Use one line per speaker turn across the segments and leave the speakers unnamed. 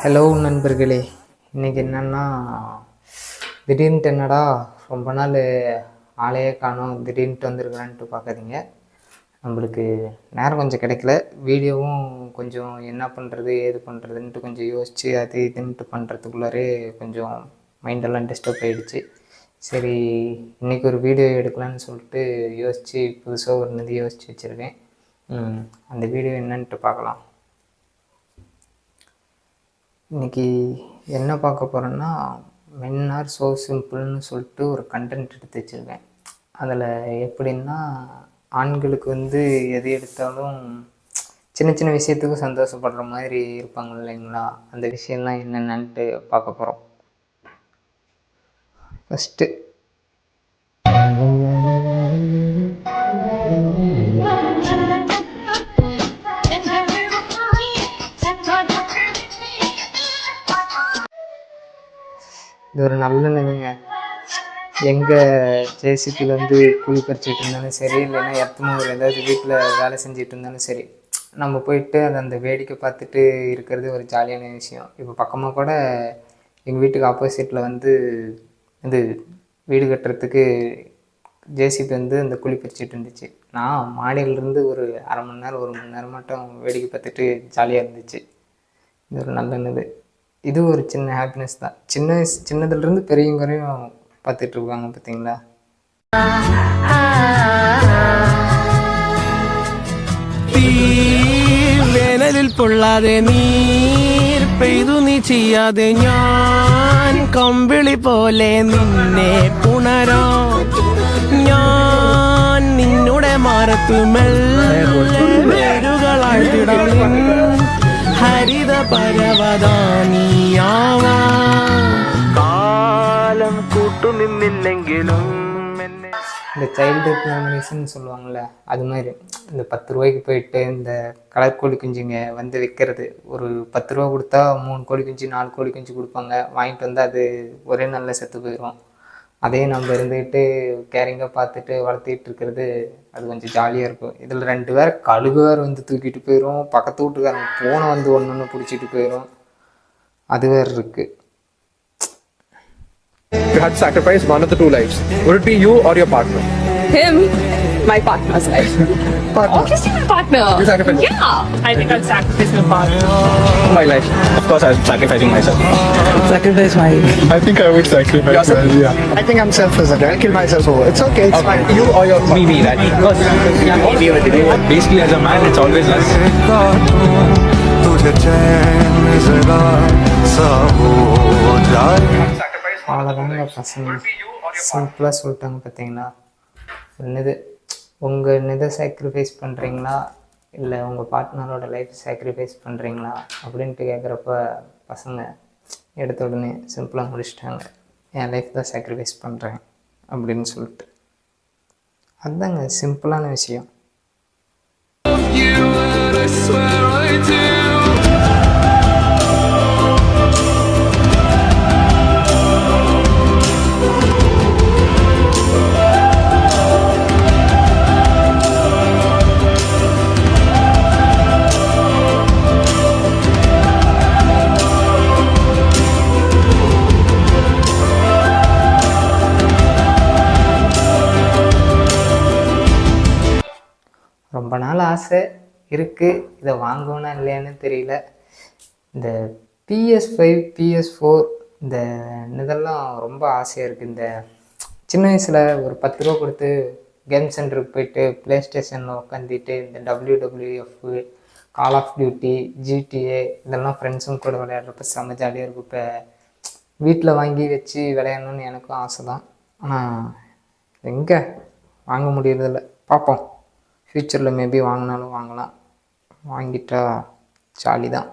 Hello நண்பர்களே, இன்றைக்கி என்னென்னா திடீர்னுட்டு என்னடா ரொம்ப நாள் ஆளையே காணோம் திடீர்னுட்டு வந்துருக்குறான்ட்டு பார்க்காதீங்க. நம்மளுக்கு நேரம் கொஞ்சம் கிடைக்கல. வீடியோவும் கொஞ்சம் என்ன பண்ணுறது ஏது பண்ணுறதுன்ட்டு கொஞ்சம் யோசித்து அது இதுன்ட்டு பண்ணுறதுக்குள்ளாரே கொஞ்சம் மைண்டெல்லாம் டிஸ்டர்ப் ஆகிடுச்சு. சரி, இன்றைக்கி ஒரு வீடியோ எடுக்கலான்னு சொல்லிட்டு யோசித்து புதுசாக ஒரு நிதி யோசித்து வச்சுருக்கேன். அந்த வீடியோ என்னன்ட்டு பார்க்கலாம். இன்றைக்கி என்ன பார்க்க போகிறேன்னா, மென் ஆர் ஸோ சிம்பிள்னு சொல்லிட்டு ஒரு கண்டென்ட் எடுத்து வச்சுருக்கேன். அதில் எப்படின்னா, ஆண்களுக்கு எது எடுத்தாலும் சின்ன சின்ன விஷயத்துக்கும் சந்தோஷப்படுற மாதிரி இருப்பாங்க இல்லைங்களா? அந்த விஷயம்லாம் என்னென்னன்ட்டு பார்க்க போகிறோம். ஃபஸ்ட்டு இது ஒரு நல்ல நிலைங்க. எங்கே ஜேசிபியில் குழி பறிச்சிட்டு இருந்தாலும் சரி, இல்லைன்னா எத்தனூர் ஏதாவது வீட்டில் வேலை செஞ்சுட்டு இருந்தாலும் சரி, நம்ம போயிட்டு அந்த வேடிக்கை பார்த்துட்டு இருக்கிறது ஒரு ஜாலியான விஷயம். இப்போ பக்கமாக கூட எங்கள் வீட்டுக்கு ஆப்போசிட்டில் இது வீடு கட்டுறதுக்கு ஜேசிபி அந்த குழி பறிச்சிட்டு இருந்துச்சு. நான் மாடியிலேருந்து ஒரு அரை மணி நேரம் 1 மணி நேரம் மட்டும் வேடிக்கை பார்த்துட்டு ஜாலியாக இருந்துச்சு. இது ஒரு நல்ல இது ஒரு சின்ன ஹாப்பினஸ் தான். சின்னதுலேருந்து பெரியவங்க வரையும் பார்த்துட்ருக்காங்க பார்த்தீங்களா?
വേനലിൽ പൊള്ളാതെ നീർ പെയ്തു നീ ചെയ്യാതെ ഞാൻ കമ്പിളി പോലെ നിന്നെ പുണരോ ഞാൻ നിന്നുടെ മാറത്തു മെല്ലുകളാഴ്ത്തിടാം ഹരിത പരവതാനിയാവാ കാലം കൂട്ടുനിന്നില്ലെങ്കിലും
இந்த சைல்டுஹுட் மெமரிஸ்ன்னு சொல்லுவாங்கள்ல, அது மாதிரி இந்த 10 ரூபாய்க்கு போயிட்டு இந்த கலர் கோழி குஞ்சுங்க விற்கிறது. ஒரு 10 ரூபா கொடுத்தா 3 கோழி குஞ்சு 4 கோழி குஞ்சு கொடுப்பாங்க. வாங்கிட்டு வந்தால் அது ஒரே நாளில் செத்து போயிடும். அதே நம்ம இருந்துக்கிட்டு கேரிங்காக பார்த்துட்டு வளர்த்திட்டு இருக்கிறது அது கொஞ்சம் ஜாலியாக இருக்கும். இதில் 2 பேர் கழுகு வேறு தூக்கிட்டு போயிடும். பக்கத்து வீட்டுக்காரங்க போனை ஒன்று பிடிச்சிட்டு போயிடும். அது வேறு இருக்குது.
You had to sacrifice one of the 2 lives. Would it be you or your partner?
Him, my partner's life.
Partner.
Obviously my partner.
You sacrifice?
Yeah. I think I'll sacrifice my partner.
My life. Of course, I'm sacrificing myself.
Sacrifice my...
I think I would sacrifice myself. Yeah.
I think I'm selfish. I'll kill myself over. It's okay. It's fine.
You or your partner?
Me, that. Because basically as a man, it's always us.
அவ்வளோதாங்க பசங்க, சிம்பிளாக சொல்லிட்டாங்க பார்த்தீங்களா? உங்கள் sacrifice பண்ணுறீங்களா இல்லை உங்கள் பார்ட்னரோட life sacrifice பண்ணுறீங்களா அப்படின்ட்டு கேட்குறப்ப பசங்க எடுத்த உடனே சிம்பிளாக முடிச்சிட்டாங்க. என் லைஃப் தான் சாக்ரிஃபைஸ் பண்ணுறேன் அப்படின்னு சொல்லிட்டு. அதுதாங்க சிம்பிளான விஷயம். ரொம்ப நாள் ஆசை இருக்குது, இதை வாங்கணும்னா இல்லையான்னு தெரியல. இந்த PS5 PS4 இந்த இதெல்லாம் ரொம்ப ஆசையாக இருக்குது. இந்த சின்ன வயசில் ஒரு 10 ரூபா கொடுத்து கேம் சென்டருக்கு போயிட்டு ப்ளே ஸ்டேஷனில் உட்காந்துட்டு இந்த WWF, call of duty, GTA இதெல்லாம் ஃப்ரெண்ட்ஸும் கூட விளையாடுறப்ப செம்ம ஜாலியாக இருக்கும். இப்போ வீட்டில் வாங்கி வச்சு விளையாடணுன்னு எனக்கும் ஆசை தான். ஆனால் எங்கே வாங்க முடியறதில்ல. பார்ப்போம், ஃப்யூச்சரில் மேபி வாங்கினாலும் வாங்கலாம். வாங்கிட்டா ஜாலி தான்.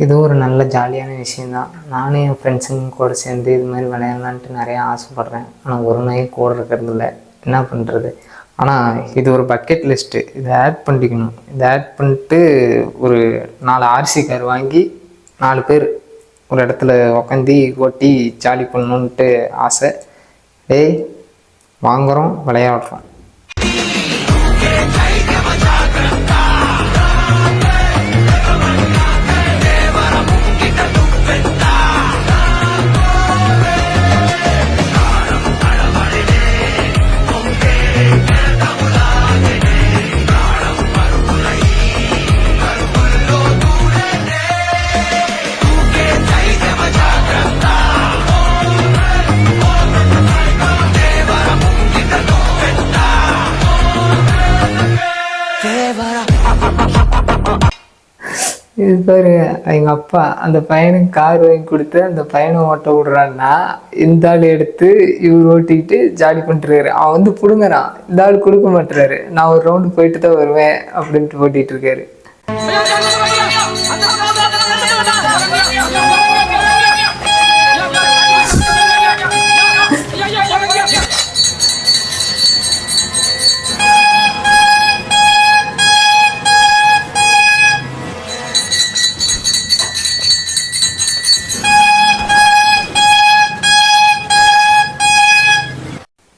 இது ஒரு நல்ல ஜாலியான விஷயந்தான். நானும் என் ஃப்ரெண்ட்ஸுங்க கூட சேர்ந்து இது மாதிரி விளையாடலான்ட்டு நிறையா ஆசைப்பட்றேன். ஆனால் ஒரு நாய் கூட இருக்கிறதில்ல, என்ன பண்ணுறது. ஆனால் இது ஒரு பக்கெட் லிஸ்ட்டு, இதை ஆட் பண்ணிக்கணும். இதை ஆட் பண்ணிட்டு ஒரு 4 RC கார் வாங்கி 4 பேர் ஒரு இடத்துல உக்காந்து ஓட்டி ஜாலி பண்ணணுன்ட்டு ஆசை. டேய் வாங்குகிறோம், விளையாடுறோம். இது பாரு, எங்கள் அப்பா அந்த பையனுக்கு கார் வாங்கி கொடுத்து அந்த பையனை ஓட்ட விடுறான்னா, இந்த ஆள் எடுத்து இவர் ஓட்டிக்கிட்டு ஜாலி பண்ணிட்டுருக்காரு. அவன் வந்து பிடுங்குறான், இந்த ஆள் கொடுக்க மாட்டுறாரு. நான் ஒரு ரவுண்டு போயிட்டு தான் வருவேன் அப்படின்ட்டு ஓட்டிகிட்டு இருக்காரு.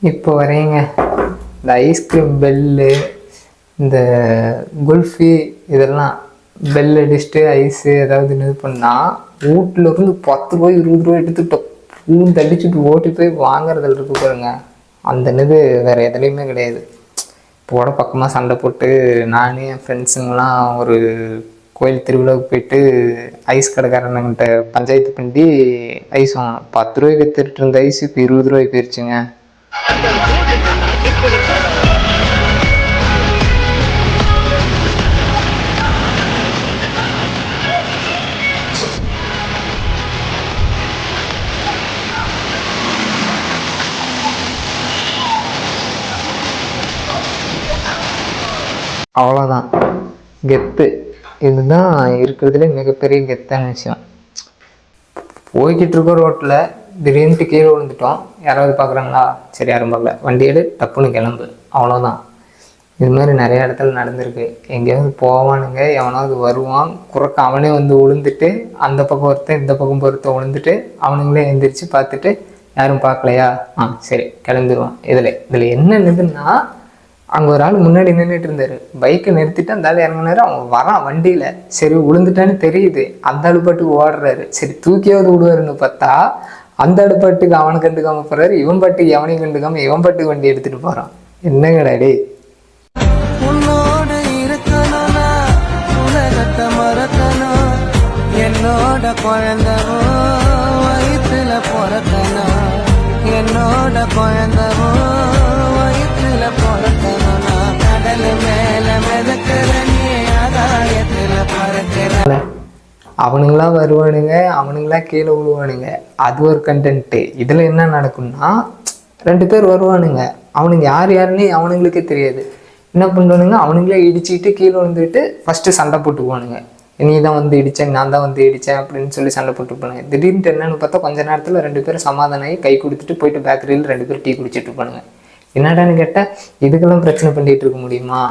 இப்போ வரையுங்க இந்த ஐஸ்கிரீம் பெல்லு, இந்த குல்ஃபி, இதெல்லாம் பெல் அடிச்சுட்டு ஐஸு ஏதாவது இது பண்ணால் வீட்டில் இருந்து 10 ரூபாய் 20 ரூபாய் எடுத்துட்டோம் பூந்து அடிச்சுட்டு ஓட்டி போய் வாங்குறதில் இருக்கு பாருங்க. அந்த இது வேறு எதுலேயுமே கிடையாது. இப்போட பக்கமாக சண்டை போட்டு நான் என் ஃப்ரெண்ட்ஸுங்கெலாம் ஒரு கோயில் திருவிழாவுக்கு போயிட்டு ஐஸ் கடைக்காரனுங்கிட்ட பஞ்சாயத்து பண்ணி ஐஸ் வாங்கினோம். 10 ரூபாய்க்கு விற்றுட்டு இருந்த ஐஸ் இப்போ 20 ரூபாய் போயிடுச்சுங்க. அவ்வளோதான் கெத்து. இதுதான் இருக்கிறதுலே மிகப்பெரிய கெத்தான விஷயம். போய்கிட்டு இருக்க ரோட்டில் திடீர்னுட்டு கீழே விழுந்துட்டோம். யாராவது பார்க்குறாங்களா? சரி, யாரும் பார்க்கல. வண்டி எடு, டப்புன்னு கிளம்பு, அவ்வளோதான். இது மாதிரி நிறைய இடத்துல நடந்திருக்கு. எங்கேயாவது போவானுங்க, எவனாவது வருவான் குறுக்க, அவனே வந்து விழுந்துட்டு அந்த பக்கம் ஒருத்தன் இந்த பக்கம் ஒருத்தன் விழுந்துட்டு அவனுங்களே எந்திரிச்சு பார்த்துட்டு யாரும் பார்க்கலையா, சரி கிளம்பிடுவான். இதில் என்ன இதுன்னா, அங்கே ஒரு ஆள் முன்னாடி நின்றுட்டு இருந்தார். பைக்கை நிறுத்திட்டு அந்த ஆள் இறங்கினாரு. அவன் வரான் வண்டியில். சரி விழுந்துட்டான்னு தெரியுது. அந்த ஆள் பாட்டுக்கு ஓடுறாரு. சரி தூக்கியாவது விடுவாருன்னு பார்த்தா அந்த ஆள் பாட்டுக்கு அவனை கண்டுக்காம போகிறாரு. இவன் பாட்டுக்கு எவனையும் கண்டுக்காம இவன் பாட்டுக்கு வண்டி எடுத்துகிட்டு போகிறான். என்ன கடாடி.
உன்னோடு இருக்கணும்னா உலகத்தை மறக்கணும். என்னோட குழந்தவோ வயிற்றுல பிறக்கணும். என்னோட குழந்தவோ வயிற்றுல பிறக்கணும்னா கடல் மேல மிதக்கிற நீ ஆகாயத்துல பறக்கிற.
அவனுங்களா வருவானுங்க, அவனுங்களா கீழே விழுவானுங்க. அது ஒரு கண்டென்ட்டு. இதில் என்ன நடக்கும்னா, 2 பேர் வருவானுங்க. அவனுங்க யாருன்னே அவனுங்களுக்கே தெரியாது. என்ன பண்ணுவானுங்க, அவனுங்களே இடிச்சுக்கிட்டு கீழே விழுந்துட்டு ஃபஸ்ட்டு சண்டை போட்டுக்குவானுங்க. நீ தான் வந்து இடித்தேன், நான் தான் வந்து இடித்தேன் அப்படின்னு சொல்லி சண்டை போட்டுப்பானுங்க. திடீர்னு என்னன்னு பார்த்தா கொஞ்ச நேரத்தில் 2 பேரும் சமாதானம் ஆகி கை கொடுத்துட்டு போயிட்டு பேக்கரியில் 2 பேர் டீ குடிச்சிட்டு இருப்பானுங்க. என்னடான்னு கேட்டால் இதுக்கெல்லாம் பிரச்சனை பண்ணிகிட்டு இருக்க முடியுமா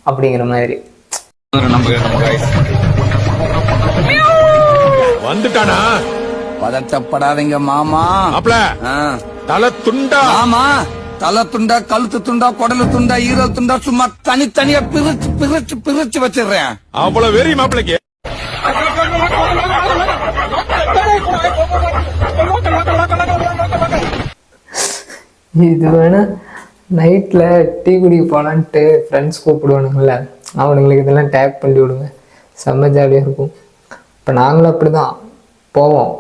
அப்படிங்கிற மாதிரி.
வந்துட்டானா?
பதட்டப்படாதீங்க மாமா.
அப்பல தலை துண்டா?
ஆமா, தலை துண்டா, கழுத்து துண்டா, குடலு துண்டா, ஈரல் துண்டா, சும்மா தனித்தனியா பிரிச்சு பிரிச்சு பிரிச்சு வச்சிடுறேன்.
அவ்வளவு வெறி மாப்பிளைக்கு.
இது வேணா நைட்டில் டீ குடிக்க போனான்ட்டு ஃப்ரெண்ட்ஸ் கூப்பிடுவானுங்கள, அவனுங்களுக்கு இதெல்லாம் டேக் பண்ணி விடுங்க, செம்ம ஜாலியாக இருக்கும். இப்போ நாங்களும் அப்படி தான் போவோம்.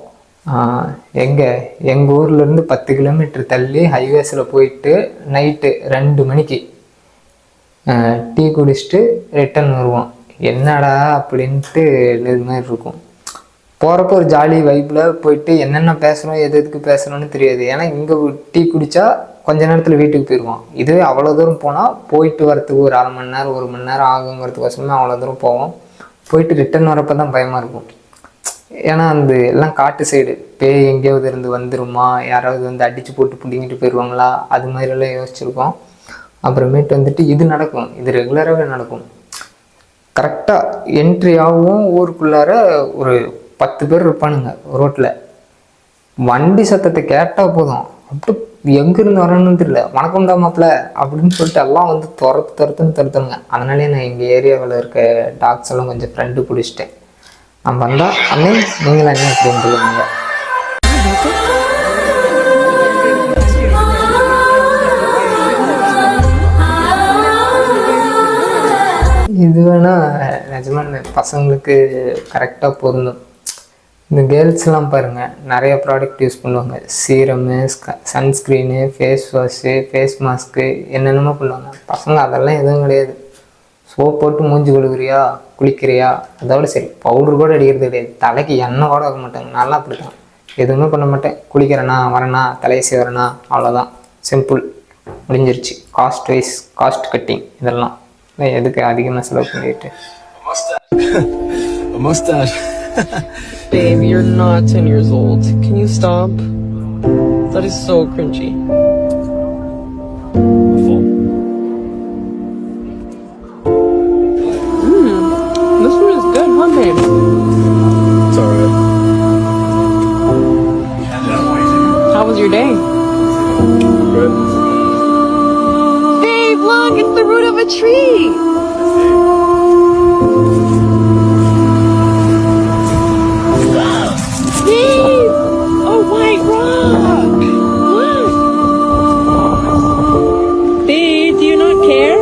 எங்கள் ஊர்லேருந்து 10 கிலோமீட்டர் தள்ளி ஹைவேஸில் போயிட்டு நைட்டு 2 மணிக்கு டீ குடிச்சிட்டு ரிட்டன் வருவோம். என்னடா அப்படின்ட்டு இது மாதிரி இருக்கும். போகிறப்போ ஒரு ஜாலி வைப்பில் போயிட்டு என்னென்ன பேசுகிறோம், எதுக்கு பேசுகிறோன்னு தெரியாது. ஏன்னா இங்கே டீ குடித்தா கொஞ்ச நேரத்தில் வீட்டுக்கு போயிடுவோம். இதுவே அவ்வளோ தூரம் போனால் போயிட்டு வரத்துக்கு ஒரு 1/2 மணி நேரம் 1 மணி நேரம் ஆகுங்கிறதுக்கோசமே அவ்வளோ தூரம் போவோம். போயிட்டு ரிட்டன் வரப்போ தான் பயமாக இருக்கும். ஏன்னா அந்த எல்லாம் காட்டு சைடு, பேய் எங்கேயாவது இருந்து வந்துருமா, யாராவது வந்து அடித்து போட்டு பிடிங்கிட்டு போயிடுவாங்களா, அது மாதிரிலாம் யோசிச்சுருக்கோம். அப்புறமேட்டு வந்துட்டு இது நடக்கும், இது ரெகுலராகவே நடக்கும். கரெக்டாக என்ட்ரி ஆகும் ஊருக்குள்ளார ஒரு 10 பேர் இருப்பானுங்க ரோட்டில். வண்டி சத்தத்தை கேட்டால் போதும், அப்படி எங்கேருந்து வரணும்னு தெரியல, வணக்கம்டா மாப்பிள்ள அப்படின்னு சொல்லிட்டு எல்லாம் வந்து துரத்துங்க. அதனாலே நான் எங்கள் ஏரியாவில் இருக்க டாக்ஸ் எல்லாம் கொஞ்சம் ஃப்ரெண்டு பிடிச்சிட்டேன். நான் வந்தால் அண்ணே நீங்களா என்ன அப்படின்னு சொல்லுவாங்க. இது வேணால் நிஜமாக பசங்களுக்கு கரெக்டாக பொருந்தும். இந்த கேர்ள்ஸ்லாம் பாருங்கள் நிறைய ப்ராடக்ட் யூஸ் பண்ணுவாங்க. Serum, sunscreen, face wash, face mask, என்னென்னமோ பண்ணுவாங்க. பசங்க அதெல்லாம் எதுவும் கிடையாது. சோப் போட்டு மூஞ்சி கழுவுறியா, குளிக்கிறியா, அதோட சரி. பவுடர் கூட அடிக்கிறது கிடையாது, தலைக்கு எண்ணெய் கூட வைக்க மாட்டாங்க. நல்லா அப்படித்தான், எதுவுமே பண்ண மாட்டேன். குளிக்கிறேனா வரேனா தலையை செய்கிறேனா அவ்வளோதான், சிம்பிள், முடிஞ்சிருச்சு. காஸ்ட் வைஸ் காஸ்ட் கட்டிங் இதெல்லாம் எதுக்கு அதிகமாக செலவு பண்ணிட்டு.
Mustache.
Babe, you're not 10 years old. Can you stop? That is so cringy. This one is good, huh, babe?
It's alright.
How was your day?
Good.
Babe, look, it's the root of a tree. Babe, a white rock. Look. Babe, do you not care?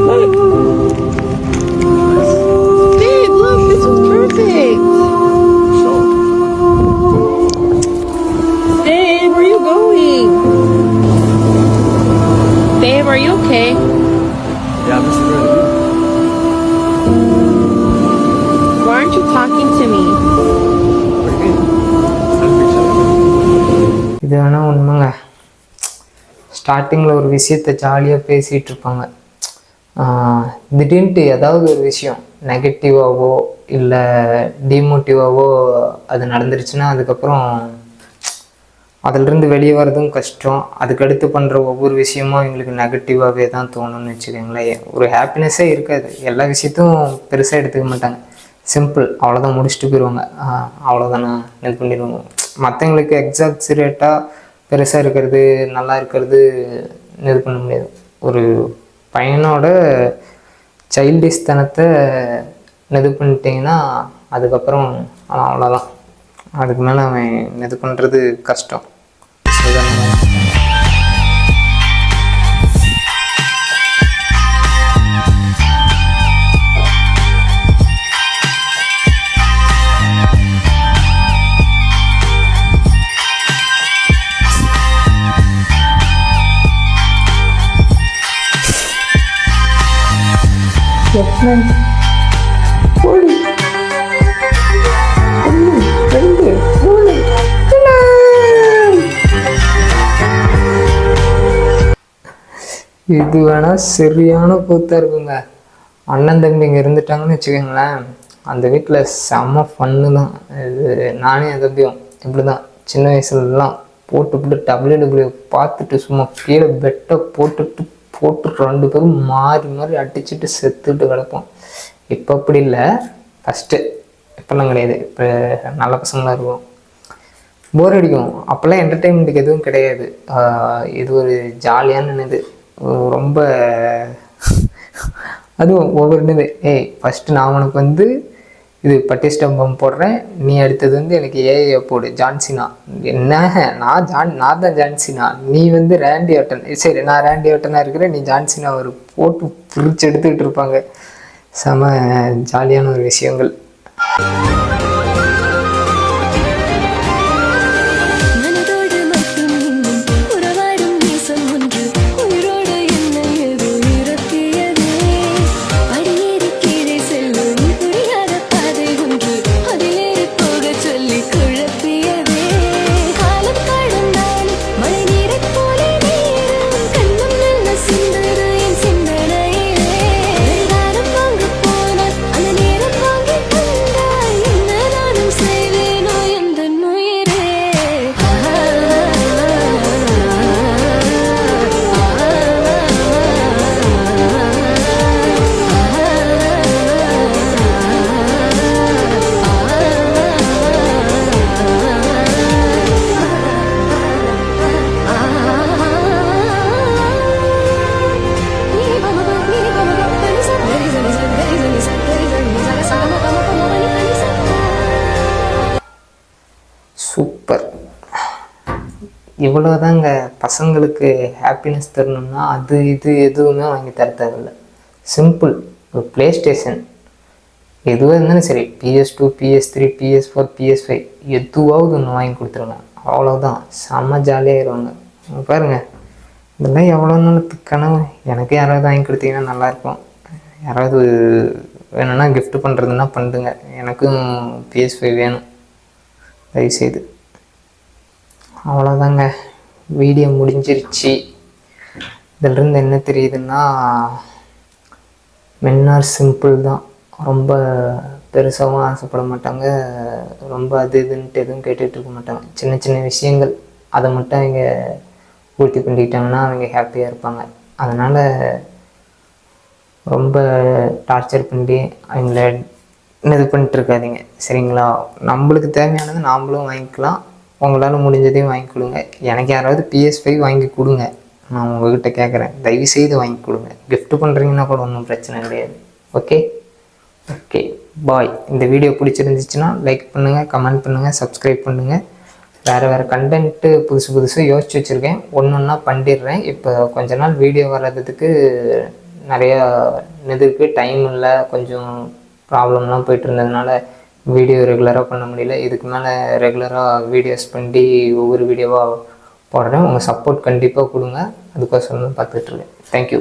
Look. Babe, look, this was perfect. Babe, where are you going? Babe, are you okay?
Yeah, this is really good.
Why aren't you talking to me?
இது வேணால் உண்மைங்க. ஸ்டார்டிங்கில் ஒரு விஷயத்தை ஜாலியாக பேசிகிட்டு இருப்பாங்க. திடீர்னு ஏதாவது ஒரு விஷயம் நெகட்டிவாவோ இல்லை டிமோட்டிவாவோ அது நடந்துருச்சுன்னா அதுக்கப்புறம் அதிலிருந்து வெளியே வர்றதும் கஷ்டம். அதுக்கடுத்து பண்ணுற ஒவ்வொரு விஷயமும் எங்களுக்கு நெகட்டிவாகவே தான் தோணும்னு வச்சுக்கோங்களேன். ஒரு ஹாப்பினஸ்ஸே இருக்காது. எல்லா விஷயத்தையும் பெருசாக எடுத்துக்க மாட்டாங்க. சிம்பிள், அவ்வளோதான், முடிச்சுட்டு போயிடுவாங்க. அவ்வளோதானா இது பண்ணிடுவாங்க. மற்றவங்களுக்கு எக்ஸாக்சிரேட்டாக பெருசாக இருக்கிறது நல்லா இருக்கிறது இது பண்ண முடியாது. ஒரு பையனோட சைல்டிஷ் தனத்தை இது பண்ணிட்டீங்கன்னா அதுக்கப்புறம் அவ்வளோதான். அதுக்கு மேலே அவன் இது பண்ணுறது கஷ்டம். இது வேணால் சரியான கூத்தாக இருக்குங்க. அண்ணன் தம்பிங்க இருந்துட்டாங்கன்னு வச்சுக்கோங்களேன், அந்த வீட்டில் செம்ம ஃபன்னு தான். இது நானே என் தம்பியும் இப்படி தான் சின்ன வயசுலலாம் போட்டு டபிள்யூ பார்த்துட்டு சும்மா கீழே பெட்டை போட்டு 2 பேரும் மாறி மாறி அடிச்சுட்டு செத்துட்டு கிடப்போம். இப்போ அப்படி இல்லை, ஃபஸ்ட்டு இப்போல்லாம் கிடையாது. இப்போ நல்ல பசங்களாக இருக்கும். போர் அடிக்கும். அப்போல்லாம் என்டர்டெயின்மெண்ட்டுக்கு எதுவும் கிடையாது. இது ஒரு ஜாலியான இது. ரொம்ப அதுவும் ஒவ்வொரு ஏய் ஃபஸ்ட்டு நான் உனக்கு வந்து இது பட்டி ஸ்டம்பம் போடுறேன், நீ அடுத்தது வந்து எனக்கு ஏஐ போடு ஜான்சினா. என்ன நான் தான் ஜான்சினா, நீ வந்து ரேண்டி ஆட்டன். சரி நான் ரேண்டி ஆட்டனாக இருக்கிறேன், நீ ஜான்சினா ஒரு போட்டு பிரித்து எடுத்துக்கிட்டு இருப்பாங்க. செம ஜாலியான ஒரு விஷயங்கள்.
சிந்தனையிலே
இவ்வளோதாங்க. பசங்களுக்கு ஹாப்பினஸ் தரணும்னா அது இது எதுவுமே வாங்கி தர தேவையில்ல. சிம்பிள், ஒரு ப்ளே ஸ்டேஷன் எதுவாக இருந்தாலும் சரி, PS2, PS3, PS4, PS5 எதுவாவது ஒன்று வாங்கி கொடுத்துருங்க. அவ்வளோதான், செம்ம ஜாலியாகிடுவாங்க. பாருங்கள், இதெல்லாம் எவ்வளோ நாளுக்கு கனவு. எனக்கு யாராவது வாங்கி கொடுத்தீங்கன்னா நல்லாயிருக்கும். யாராவது வேணும்னா gift பண்ணுறதுன்னா பண்ணுங்க. எனக்கும் PS5 வேணும் தயவுசெய்து. அவ்வளோதாங்க, வீடியோ முடிஞ்சிருச்சு. இதிலிருந்து என்ன தெரியுதுன்னா, men are சிம்பிள் தான். ரொம்ப பெருசாகவும் ஆசைப்பட மாட்டாங்க, ரொம்ப அது இதுன்ட்டு எதுவும் கேட்டுட்ருக்க மாட்டாங்க. சின்ன சின்ன விஷயங்கள் அதை மட்டும் அவங்க பூர்த்தி பண்ணிக்கிட்டாங்கன்னா அவங்க ஹாப்பியாக இருப்பாங்க. அதனால் ரொம்ப டார்ச்சர் பண்ணி அவங்கள இது பண்ணிட்டுருக்காதீங்க, சரிங்களா? நம்மளுக்கு தேவையானது நாம்ளும் வாங்கிக்கலாம். உங்களால் முடிஞ்சதையும் வாங்கி கொடுங்க. எனக்கு யாராவது PS5 வாங்கி கொடுங்க, நான் உங்கள்கிட்ட கேட்குறேன். தயவுசெய்து வாங்கி கொடுங்க. gift பண்ணுறீங்கன்னா கூட ஒன்றும் பிரச்சனை கிடையாது. Okay okay bye. இந்த வீடியோ பிடிச்சிருந்துச்சுன்னா லைக் பண்ணுங்கள், கமெண்ட் பண்ணுங்கள், சப்ஸ்கிரைப் பண்ணுங்கள். வேறு கண்டென்ட்டு புதுசு யோசிச்சு வச்சுருக்கேன், ஒன்றா பண்ணிடுறேன். இப்போ கொஞ்ச நாள் வீடியோ வர்றதுக்கு நிறையா இதுக்கு டைம் இல்லை, கொஞ்சம் ப்ராப்ளம்லாம் போய்ட்டு இருந்ததுனால வீடியோ ரெகுலராக பண்ண முடியல. இதுக்கு மேலே ரெகுலராக வீடியோஸ் பண்ணி ஒவ்வொரு வீடியோவாக போடுறேன். உங்கள் சப்போர்ட் கண்டிப்பாக கொடுங்க, அதுக்கோசரம் தான் பார்த்துட்ருக்கேன். தேங்க்யூ.